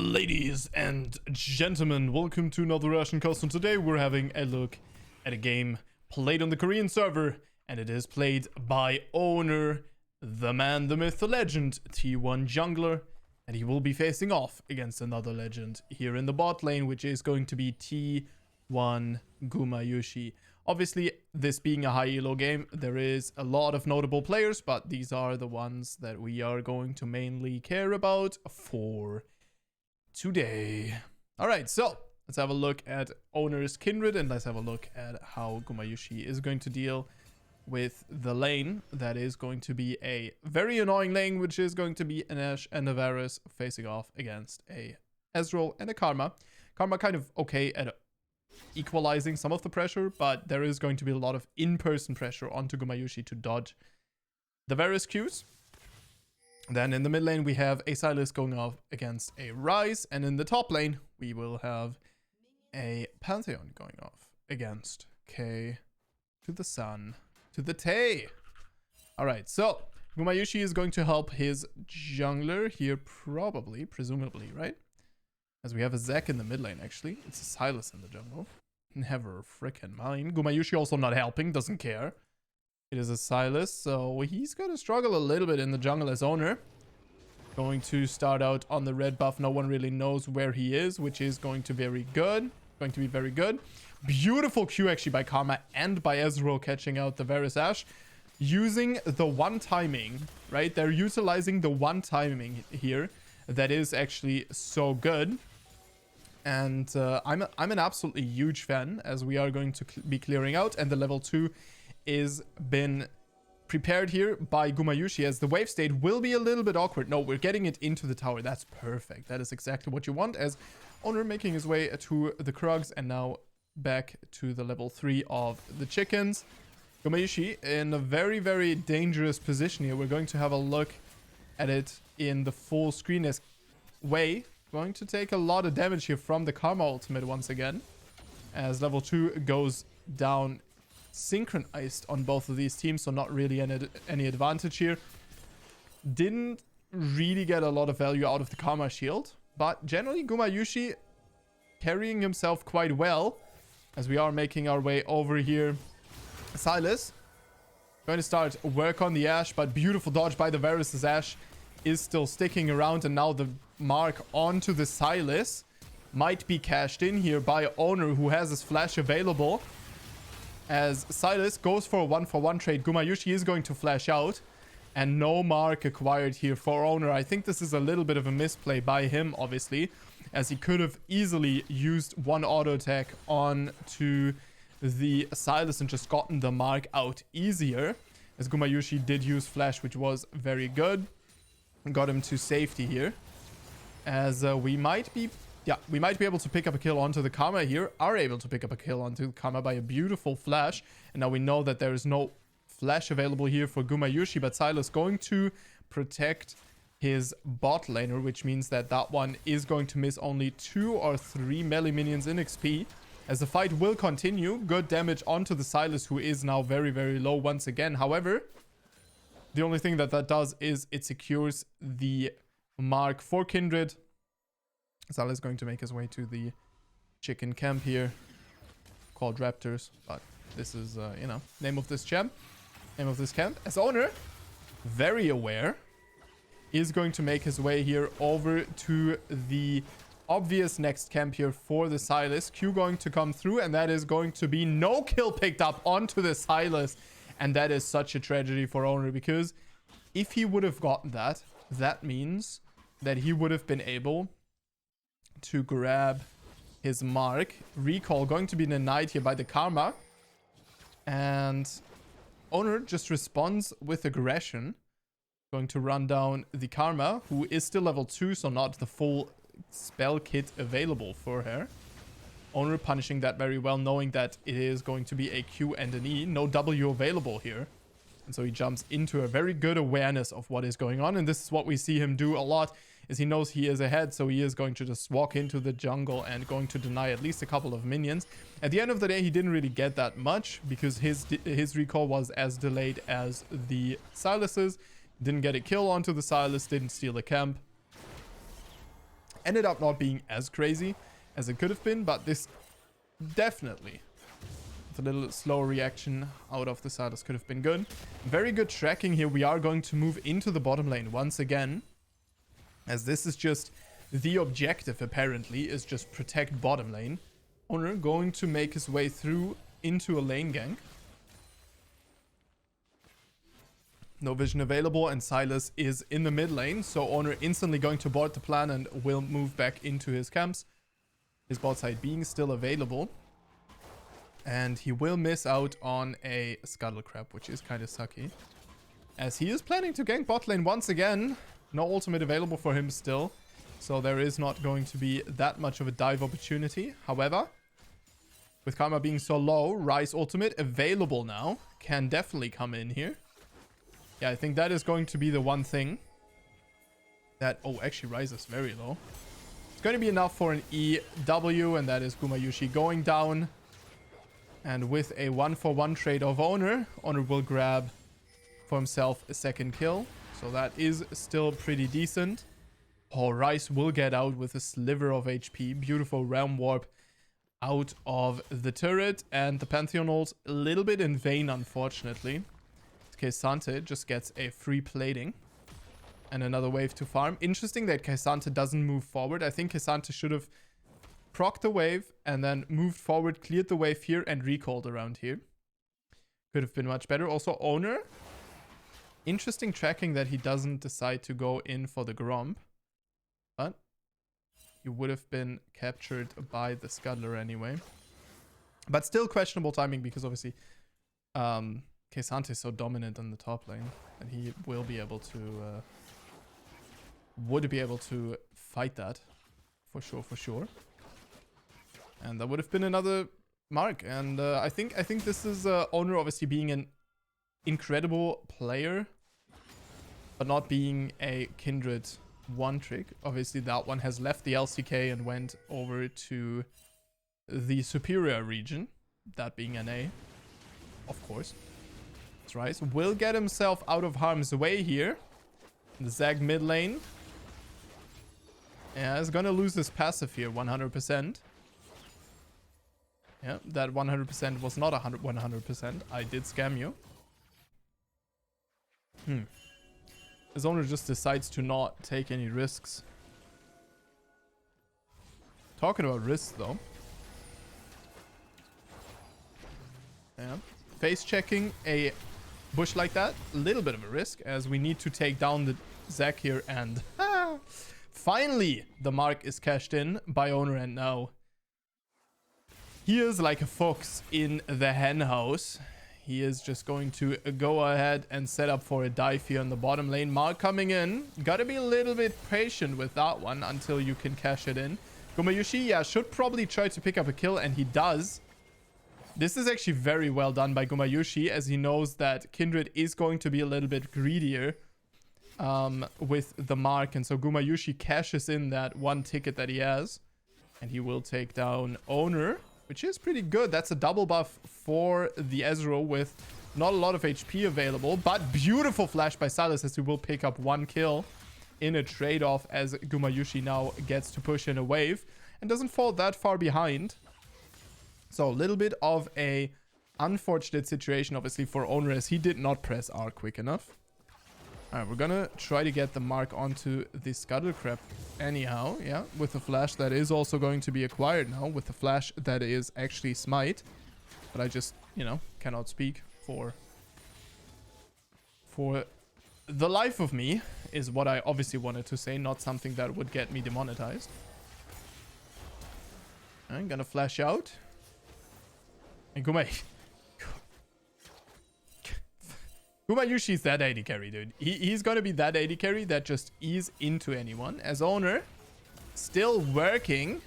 Ladies and gentlemen, welcome to another Russian custom. Today we're having a look at a game played on the Korean server, and it is played by Oner, the man, the myth, the legend, T1 jungler, and he will be facing off against another legend here in the bot lane, which is going to be T1 Gumayushi. Obviously, this being a high elo game, there is a lot of notable players, but these are the ones that we are going to mainly care about for today. All right, so let's have a look at Oner's Kindred, and let's have a look at how Gumayushi is going to deal with the lane. That is going to be a very annoying lane, which is going to be an Ashe and a Varus facing off against a Ezreal and a Karma. Karma kind of okay at equalizing some of the pressure, but there is going to be a lot of in-person pressure onto Gumayushi to dodge the Varus Qs. Then in the mid lane, we have a Sylas going off against a Ryze. And in the top lane, we will have a Pantheon going off against K to the Sun to the Tay. All right, so Gumayushi is going to help his jungler here, probably, presumably, right? As we have a Zac in the mid lane, actually. It's a Sylas in the jungle. Never frickin' mind. Gumayushi also not helping, doesn't care. It is a Sylas, so he's going to struggle a little bit in the jungle as Oner. Going to start out on the red buff. No one really knows where he is, which is going to be very good. Beautiful Q actually by Karma and by Ezreal catching out the Varus Ashe. Using the one timing, right? They're utilizing the one timing here. That is actually so good. And I'm an absolutely huge fan, as we are going to be clearing out. And the level 2 is been prepared here by Gumayushi, as the wave state will be a little bit awkward. No, we're getting it into the tower. That's perfect. That is exactly what you want, as Oner making his way to the Krugs and now back to the level 3 of the chickens. Gumayushi in a very, very dangerous position here. We're going to have a look at it in the full screen way. Going to take a lot of damage here from the Karma ultimate once again, as level 2 goes down synchronized on both of these teams, so not really any advantage here. Didn't really get a lot of value out of the Karma shield, but generally Gumayushi carrying himself quite well, as we are making our way over here. Sylas going to start work on the Ashe, but beautiful dodge by the Varus' Ashe is still sticking around, and now the mark onto the Sylas might be cashed in here by Oner, who has his flash available. As Sylas goes for a 1-for-1 trade, Gumayushi is going to flash out, and no mark acquired here for Oner. I think this is a little bit of a misplay by him, obviously, as he could have easily used one auto attack on to the Sylas and just gotten the mark out easier, as Gumayushi did use flash, which was very good. Got him to safety here, as we might be able to pick up a kill onto the Karma here. Are able to pick up a kill onto the Karma by a beautiful flash. And now we know that there is no flash available here for Gumayushi, but Sylas going to protect his bot laner, which means that that one is going to miss only 2 or 3 melee minions in XP, as the fight will continue. Good damage onto the Sylas, who is now very, very low once again. However, the only thing that does is it secures the mark for Kindred. Sylas is going to make his way to the chicken camp here, called Raptors, but this is, name of this camp. As Oner, very aware, is going to make his way here over to the obvious next camp here for the Sylas. Q going to come through, and that is going to be no kill picked up onto the Sylas. And that is such a tragedy for Oner, because if he would have gotten that, that means that he would have been able to grab his mark. Recall going to be denied here by the Karma. And Oner just responds with aggression. Going to run down the Karma, who is still level 2, so not the full spell kit available for her. Oner punishing that very well, knowing that it is going to be a Q and an E. No W available here. And so he jumps into a very good awareness of what is going on. And this is what we see him do a lot, is he knows he is ahead. So he is going to just walk into the jungle and going to deny at least a couple of minions. At the end of the day, he didn't really get that much, because his recall was as delayed as the Sylas's. Didn't get a kill onto the Sylas, didn't steal a camp. Ended up not being as crazy as it could have been, but this definitely, with a little slower reaction out of the Sylas, could have been good. Very good tracking here. We are going to move into the bottom lane once again, as this is just the objective, apparently, is just protect bottom lane. Oner going to make his way through into a lane gank. No vision available, and Sylas is in the mid lane, so Oner instantly going to board the plan and will move back into his camps. His bot side being still available. And he will miss out on a Scuttle Crab, which is kind of sucky, as he is planning to gank bot lane once again. No ultimate available for him still, so there is not going to be that much of a dive opportunity. However, with Karma being so low, Ryze ultimate available now can definitely come in here. Yeah, I think that is going to be the one thing that... Oh, actually, Ryze is very low. It's going to be enough for an EW, and that is Gumayushi going down. And with a 1-for-1 trade of Oner, Oner will grab for himself a second kill. So that is still pretty decent. Oh, Ryze will get out with a sliver of HP. Beautiful Realm Warp out of the turret. And the Pantheon ult a little bit in vain, unfortunately. K'Sante just gets a free plating. And another wave to farm. Interesting that K'Sante doesn't move forward. I think K'Sante should have procced the wave and then moved forward, cleared the wave here, and recalled around here. Could have been much better. Also, Oner. Interesting tracking that he doesn't decide to go in for the Gromp. But he would have been captured by the Scuttler anyway. But still questionable timing, because obviously K'Sante is so dominant in the top lane that he will be able to would be able to fight that for sure. And that would have been another mark. And I think this is Oner obviously being an incredible player, but not being a Kindred one trick. Obviously that one has left the LCK and went over to the superior region, that being NA, of course. That's right. Will get himself out of harm's way here. The Zag mid lane. Yeah, is gonna lose his passive here 100%. Yeah, that 100% was not 100%. I did scam you. His owner just decides to not take any risks. Talking about risks, though. Yeah. Face checking a bush like that. A little bit of a risk, as we need to take down the Zac here. And finally, the mark is cashed in by Oner. And now he is like a fox in the hen house. He is just going to go ahead and set up for a dive here in the bottom lane. Mark coming in. Gotta be a little bit patient with that one until you can cash it in. Gumayushi, yeah, should probably try to pick up a kill, and he does. This is actually very well done by Gumayushi, as he knows that Kindred is going to be a little bit greedier with the mark. And so Gumayushi cashes in that one ticket that he has. And he will take down Oner, which is pretty good. That's a double buff for the Ezreal with not a lot of HP available. But beautiful flash by Sylas, as he will pick up one kill in a trade-off, as Gumayushi now gets to push in a wave and doesn't fall that far behind. So a little bit of a unfortunate situation, obviously, for Oner, as he did not press R quick enough. All right, we're gonna try to get the mark onto the Scuttle Crab anyhow. Yeah, with the flash that is also going to be acquired now, with the flash that is actually Smite. But I just, you know, cannot speak for the life of me, is what I obviously wanted to say, not something that would get me demonetized. I'm gonna flash out. And Gumayushi is that AD carry, dude. He's gonna be that AD carry that just ease into anyone. As Oner, still working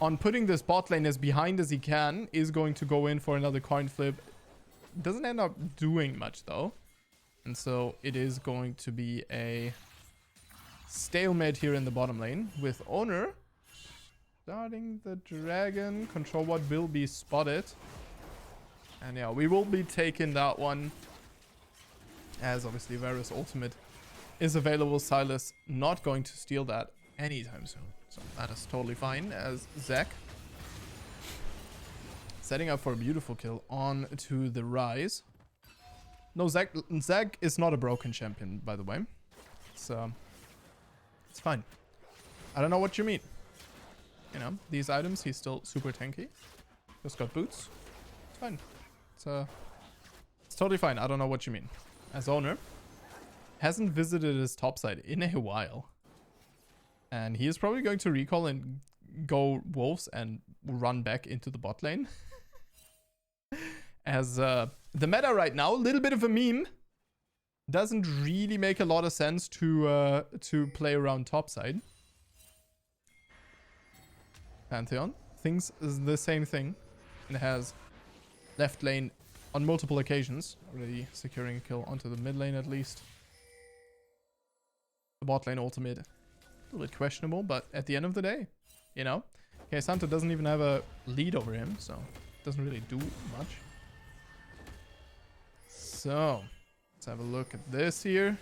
on putting this bot lane as behind as he can, is going to go in for another coin flip. Doesn't end up doing much, though. And so it is going to be a stalemate here in the bottom lane, with Oner starting the dragon. Control Ward will be spotted. And yeah, we will be taking that one, as obviously Varus ultimate is available. Sylas not going to steal that anytime soon. So that is totally fine as Zac setting up for a beautiful kill on to the Rise. No, Zac is not a broken champion, by the way. It's fine. I don't know what you mean. You know, these items, he's still super tanky. Just got boots. It's fine. It's totally fine. I don't know what you mean. As Oner hasn't visited his top side in a while. And he is probably going to recall and go wolves and run back into the bot lane. As the meta right now, a little bit of a meme. Doesn't really make a lot of sense to play around topside. Pantheon thinks the same thing and has left lane on multiple occasions, already securing a kill onto the mid lane at least. The bot lane ultimate, a little bit questionable, but at the end of the day, you know, Santo doesn't even have a lead over him, so it doesn't really do much. So let's have a look at this here.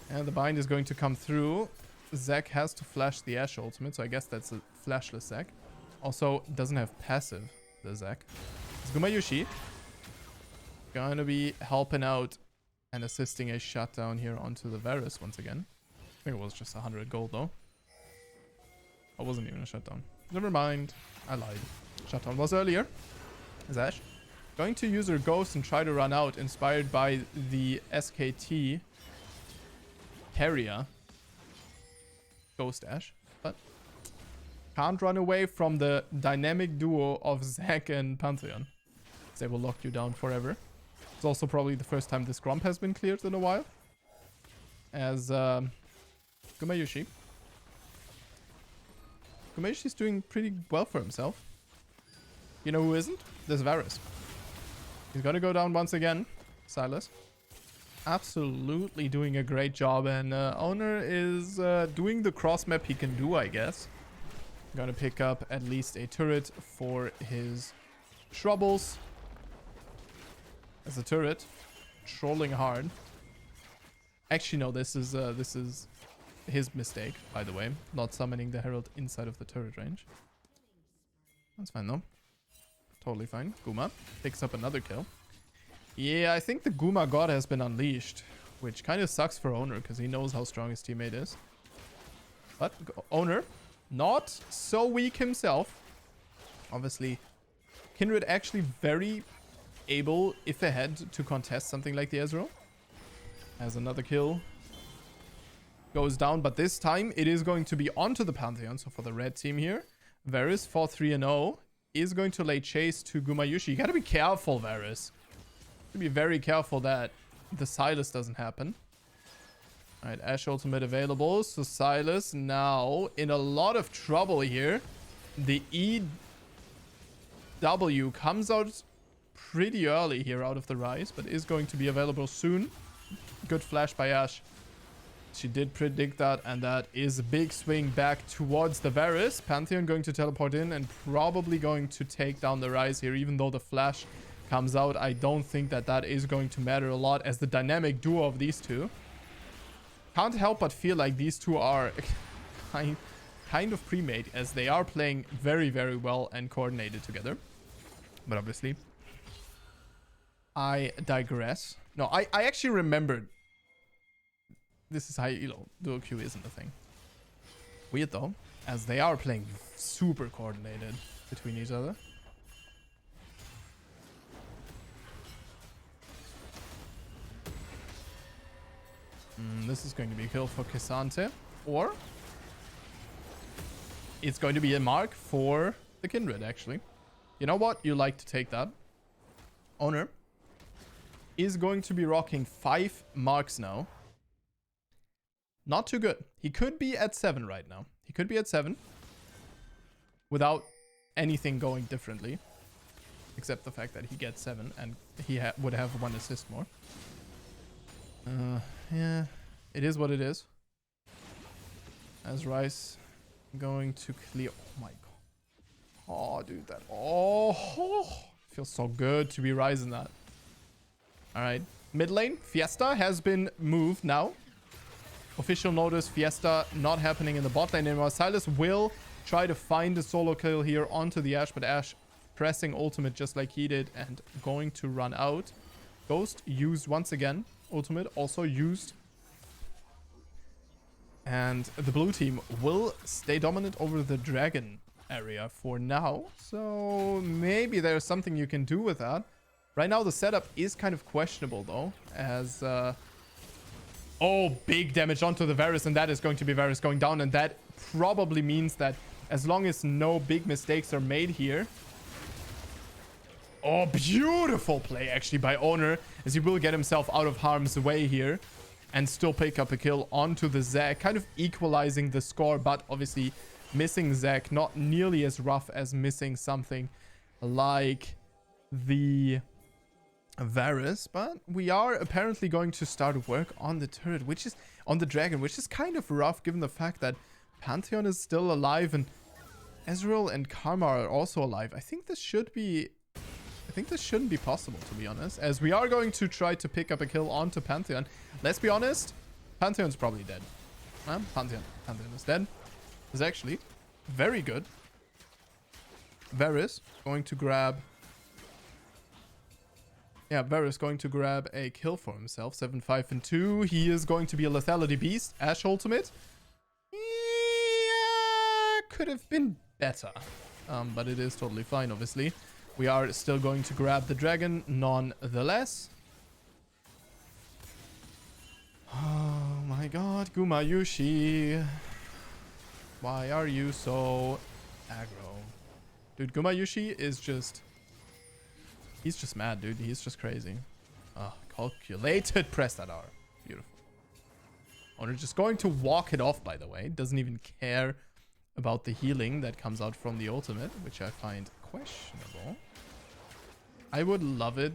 And the bind is going to come through. Zac has to flash the Ashe ultimate, so I guess that's a flashless Zac. Also, doesn't have passive, the Zac. It's Gumayushi. Gonna be helping out and assisting a shutdown here onto the Varus once again. I think it was just 100 gold though. It wasn't even a shutdown. Never mind. I lied. Shutdown was earlier. Is Ashe going to use her ghost and try to run out, inspired by the SKT Harrier Ghost Ashe, but can't run away from the dynamic duo of Zac and Pantheon. They will lock you down forever. It's also probably the first time this Grump has been cleared in a while. As Gumayushi. Gumayushi's doing pretty well for himself. You know who isn't? This Varus. He's gonna go down once again. Silas. Absolutely doing a great job, and Oner is doing the cross map he can do, I guess. Gonna pick up at least a turret for his troubles. As a turret, trolling hard. Actually, no, this is his mistake, by the way, not summoning the Herald inside of the turret range. That's fine though. Totally fine. Guma picks up another kill. Yeah, I think the Guma God has been unleashed, which kind of sucks for Oner because he knows how strong his teammate is. But Oner, not so weak himself. Obviously, Kindred actually very able, if ahead, to contest something like the Ezreal. Has another kill. Goes down, but this time it is going to be onto the Pantheon. So for the red team here, Varus 4-3-0 is going to lay chase to Gumayushi. You gotta be careful, Varus. Be very careful that the Silas doesn't happen. Alright, Ashe ultimate available. So Silas now in a lot of trouble here. The EW comes out pretty early here out of the Rise, but is going to be available soon. Good flash by Ashe. She did predict that, and that is a big swing back towards the Varus. Pantheon going to teleport in and probably going to take down the Rise here, even though the flash comes out. I don't think that that is going to matter a lot, as the dynamic duo of these two. Can't help but feel like these two are kind of pre-made, as they are playing very, very well and coordinated together. But obviously, I digress. No, I actually remembered. This is how, you know, dual Q isn't a thing. Weird though, as they are playing super coordinated between each other. This is going to be a kill for K'Sante, or it's going to be a mark for the Kindred, actually. You know what? You like to take that. Oner is going to be rocking 5 marks now. Not too good. He could be at 7 right now. He could be at 7 without anything going differently, except the fact that he gets 7 and he would have 1 assist more. Yeah, it is what it is. As Rice going to clear. Oh my god. Oh, dude, that. Oh, feels so good to be Rice in that. All right, mid lane Fiesta has been moved now. Official notice, Fiesta not happening in the bot lane anymore. Silas will try to find a solo kill here onto the Ashe, but Ashe pressing ultimate just like he did and going to run out. Ghost used once again. Ultimate also used. And the blue team will stay dominant over the dragon area for now. So maybe there's something you can do with that. Right now the setup is kind of questionable though, as oh, big damage onto the Varus, and that is going to be Varus going down, and that probably means that as long as no big mistakes are made here. Oh, beautiful play actually by Oner, as he will get himself out of harm's way here and still pick up a kill onto the Zac, kind of equalizing the score, but obviously missing Zac not nearly as rough as missing something like the Varus. But we are apparently going to start work on the turret, which is on the dragon, which is kind of rough given the fact that Pantheon is still alive and Ezreal and Karma are also alive. I think this shouldn't be possible, to be honest, as we are going to try to pick up a kill onto Pantheon. Let's be honest, Pantheon's probably dead. Pantheon is dead. Is actually very good. Varus going to grab... Yeah, Varus going to grab a kill for himself. 7-5 and 2. He is going to be a lethality beast. Ashe ultimate. Yeah, could have been better. But it is totally fine, obviously. We are still going to grab the dragon, nonetheless. Oh my god, Gumayushi. Why are you so aggro? Dude, Gumayushi is just... He's just mad, dude. He's just crazy. Oh, calculated. Press that R. Beautiful. Oner just going to walk it off, by the way. Doesn't even care about the healing that comes out from the ultimate, which I find questionable. I would love it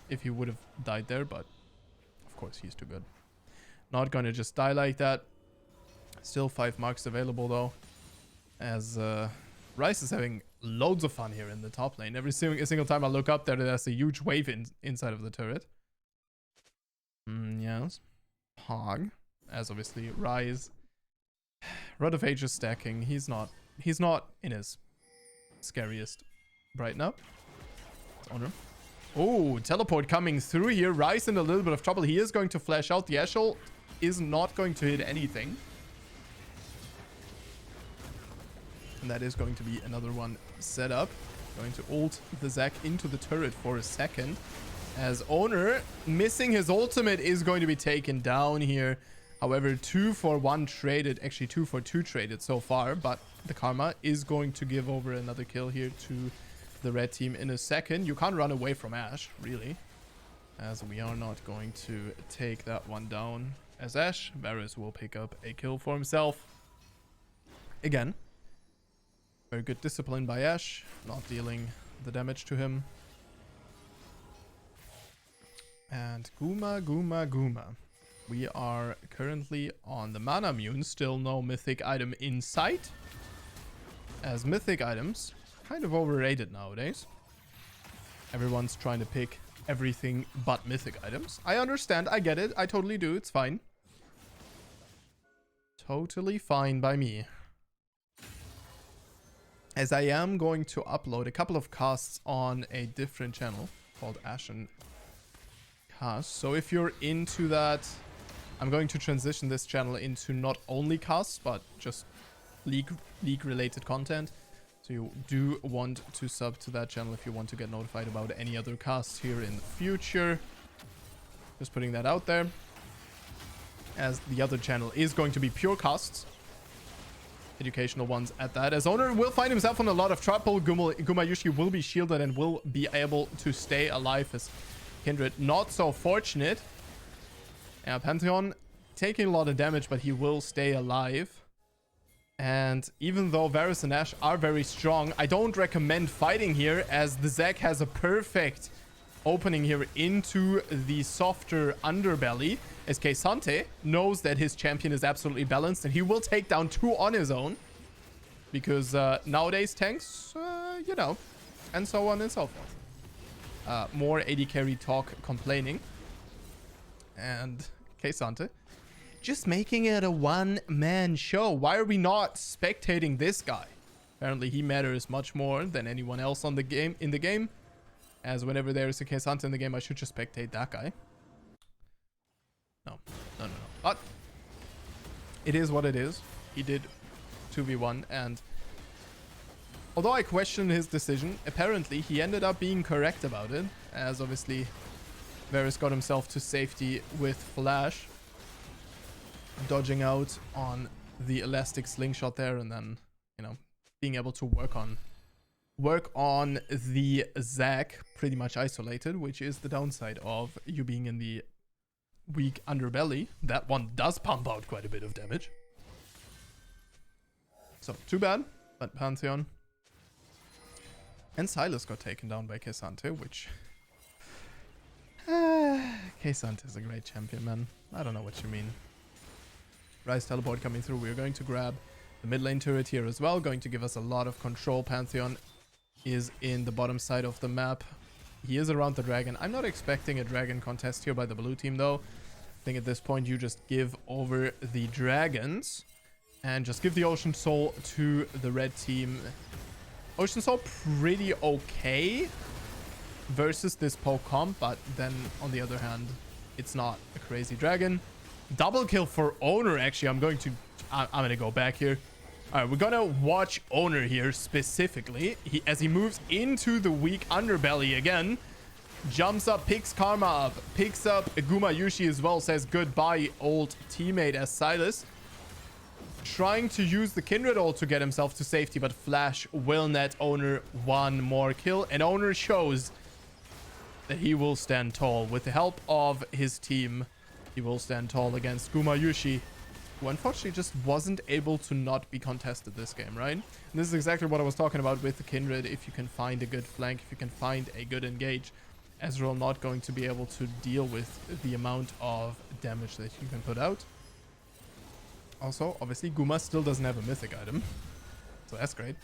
if he would have died there, but of course he's too good. Not gonna just die like that. Still 5 marks available though, as Rice is having loads of fun here in the top lane. Every single time I look up there, there's a huge wave inside of the turret. Yes. Hog, as obviously Rise. Rod of Ages stacking. He's not in his scariest right now. It's Oner. Oh, teleport coming through here. Rise in a little bit of trouble. He is going to flash out. The Ashe is not going to hit anything. And that is going to be another one set up. Going to ult the Zac into the turret for a second. As Oner, missing his ultimate, is going to be taken down here. However, 2 for 1 traded. Actually, 2 for 2 traded so far. But the Karma is going to give over another kill here to the red team in a second. You can't run away from Ashe, really, as we are not going to take that one down as Ashe. Varus will pick up a kill for himself. Again, very good discipline by Ashe, not dealing the damage to him. And Guma. We are currently on the Mana Mune. Still no mythic item in sight, as mythic items kind of overrated nowadays. Everyone's trying to pick everything but mythic items. I understand. I get it. I totally do. It's fine. Totally fine by me. As I am going to upload a couple of casts on a different channel called Ashen Cast. So if you're into that, I'm going to transition this channel into not only casts, but just League related content. So you do want to sub to that channel if you want to get notified about any other casts here in the future. Just putting that out there, as the other channel is going to be pure casts. Educational ones at that, as Oner will find himself on a lot of trouble. Gumayushi will be shielded and will be able to stay alive, as Kindred not so fortunate. Yeah, Pantheon taking a lot of damage, but he will stay alive. And even though Varus and Ashe are very strong, I don't recommend fighting here, as the Zac has a perfect opening here into the softer underbelly, as Keisante knows that his champion is absolutely balanced and he will take down 2 on his own, because nowadays tanks, you know, and so on and so forth. More AD carry talk complaining, and Keisante just making it a one-man show. Why are we not spectating this guy? Apparently he matters much more than anyone else in the game. As whenever there is a case hunter in the game, I should just spectate that guy. No. But it is what it is. He did 2v1, and although I question his decision, apparently he ended up being correct about it, as obviously Varus got himself to safety with Flash, dodging out on the elastic slingshot there, and then, you know, being able to work on the Zac pretty much isolated, which is the downside of you being in the weak underbelly. That one does pump out quite a bit of damage. So, too bad, but Pantheon and Silas got taken down by K'Sante, which... K'Sante is a great champion, man. I don't know what you mean. Rise teleport coming through. We're going to grab the mid lane turret here as well, going to give us a lot of control. Pantheon is in the bottom side of the map. He is around the dragon. I'm not expecting a dragon contest here by the blue team, though. I think at this point you just give over the dragons and just give the Ocean Soul to the red team. Ocean Soul pretty okay versus this poke comp, but then on the other hand, it's not a crazy dragon. Double kill for Oner. Actually, I'm gonna go back here. All right, we're gonna watch Oner here specifically. As he moves into the weak underbelly again, jumps up, picks Karma up, picks up Gumayushi as well, says goodbye, old teammate, as Silas trying to use the Kindred ult to get himself to safety, but Flash will net Oner one more kill, and Oner shows that he will stand tall. With the help of his team, he will stand tall against Gumayushi, who unfortunately just wasn't able to not be contested this game, right? And this is exactly what I was talking about with the Kindred. If you can find a good flank, if you can find a good engage, Ezreal not going to be able to deal with the amount of damage that you can put out. Also, obviously, Guma still doesn't have a mythic item, so that's great.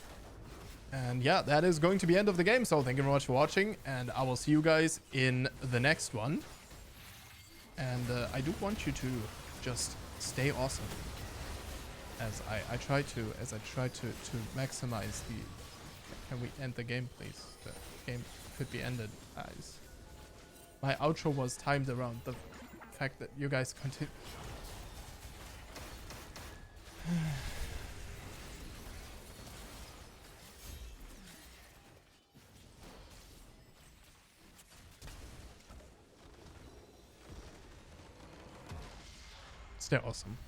And yeah, that is going to be the end of the game. So thank you very much for watching, and I will see you guys in the next one. And I do want you to just stay awesome, as I try to maximize the... Can we end the game, please? The game could be ended, guys. My outro was timed around the fact that you guys continue. Stay awesome.